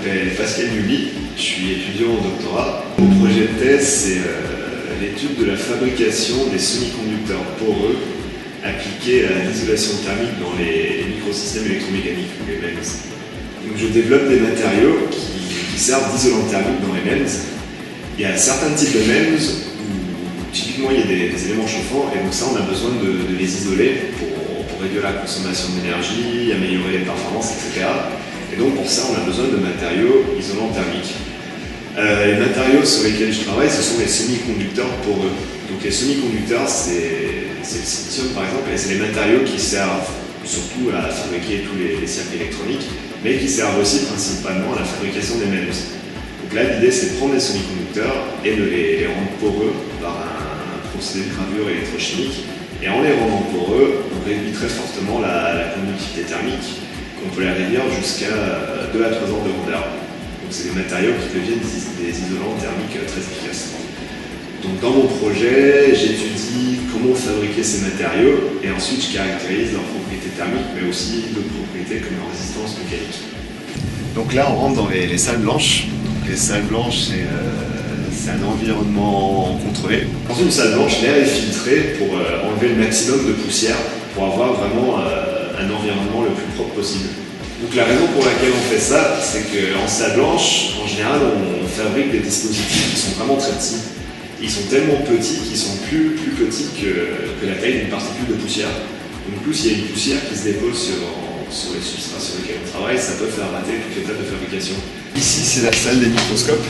m'appelle Pascal Nubli, je suis étudiant au doctorat. Mon projet de thèse, c'est l'étude de la fabrication des semi-conducteurs poreux appliqués à l'isolation thermique dans les microsystèmes électromécaniques, ou les MEMS. Donc je développe des matériaux qui servent d'isolant thermique dans les MEMS. Il y a certains types de MEMS où typiquement il y a des éléments chauffants, et donc ça on a besoin de les isoler pour réduire la consommation d'énergie, améliorer les performances, etc. Et donc pour ça, on a besoin de matériaux isolants thermiques. Les matériaux sur lesquels je travaille, ce sont les semi-conducteurs poreux. Donc les semi-conducteurs, c'est le silicium par exemple, et c'est les matériaux qui servent surtout à fabriquer tous les circuits électroniques, mais qui servent aussi principalement à la fabrication des MEMS. Donc là, l'idée, c'est de prendre les semi-conducteurs et de les rendre poreux par un procédé de gravure électrochimique. Et en les rendant poreux, on réduit très fortement la conductivité thermique. On peut la réduire jusqu'à 2 à 3 ordres de grandeur. Donc c'est des matériaux qui deviennent des isolants thermiques très efficaces. Donc dans mon projet, j'étudie comment fabriquer ces matériaux et ensuite je caractérise leurs propriétés thermiques, mais aussi d'autres propriétés comme leur résistance mécanique. Donc là, on rentre dans les salles blanches. Donc les salles blanches, c'est un environnement contrôlé. Dans une salle blanche, l'air est filtré pour enlever le maximum de poussière, pour avoir vraiment un environnement le plus propre possible. Donc la raison pour laquelle on fait ça, c'est qu'en salle blanche, en général, on fabrique des dispositifs qui sont vraiment très petits. Ils sont tellement petits qu'ils sont plus petits que la taille d'une particule de poussière. Donc du coup, s'il y a une poussière qui se dépose sur les substrats sur lesquels on travaille, ça peut faire rater toute l'étape de fabrication. Ici, c'est la salle des microscopes.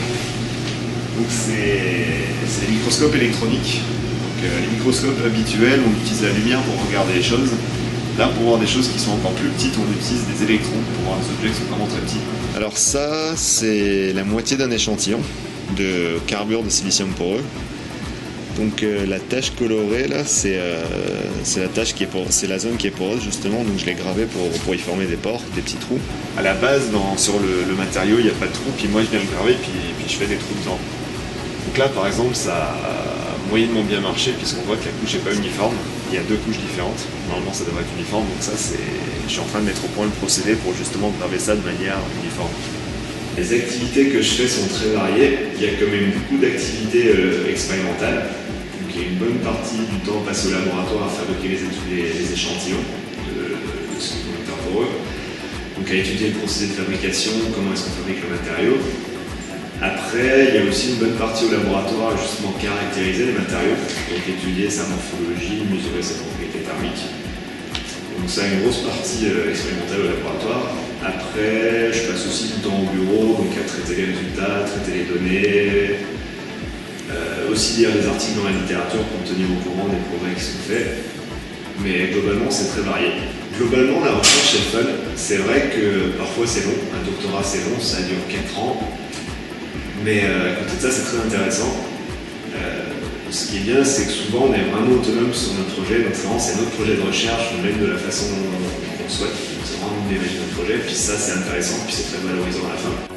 Donc c'est les microscopes électroniques. Donc, les microscopes habituels, on utilise la lumière pour regarder les choses. Là, pour voir des choses qui sont encore plus petites, on utilise des électrons pour voir des objets qui sont vraiment très petits. Alors ça, c'est la moitié d'un échantillon de carbure de silicium poreux. Donc la tache colorée là, c'est la tache qui est c'est la zone qui est poreuse justement. Donc je l'ai gravée pour y former des pores, des petits trous. À la base, sur le matériau, il n'y a pas de trous. Puis moi, je viens le graver, puis je fais des trous dedans. Donc là, par exemple, ça a moyennement bien marché puisqu'on voit que la couche n'est pas uniforme. Il y a 2 couches différentes. Normalement, ça devrait être uniforme. Donc ça, je suis en train de mettre au point le procédé pour justement graver ça de manière uniforme. Les activités que je fais sont très variées. Il y a quand même beaucoup d'activités expérimentales. Donc il y a une bonne partie du temps passé au laboratoire à fabriquer les échantillons de semi-conducteurs poreux. Donc à étudier le procédé de fabrication, comment est-ce qu'on fabrique le matériau. Après, il y a aussi une bonne partie au laboratoire à justement caractériser les matériaux, donc étudier sa morphologie, mesurer ses propriétés thermiques. Donc ça a une grosse partie expérimentale au laboratoire. Après, je passe aussi du temps au bureau, donc à traiter les résultats, traiter les données, aussi lire des articles dans la littérature pour me tenir au courant des progrès qui sont faits. Mais globalement, c'est très varié. Globalement, la recherche est fun. C'est vrai que parfois c'est long, un doctorat c'est long, ça dure 4 ans. Mais à côté de ça, c'est très intéressant. Ce qui est bien, c'est que souvent on est vraiment autonome sur notre projet. Donc c'est notre projet de recherche, on l'aime de la façon qu'on souhaite. C'est vraiment nous d'imaginer notre projet. Puis ça, c'est intéressant, puis c'est très valorisant à la fin.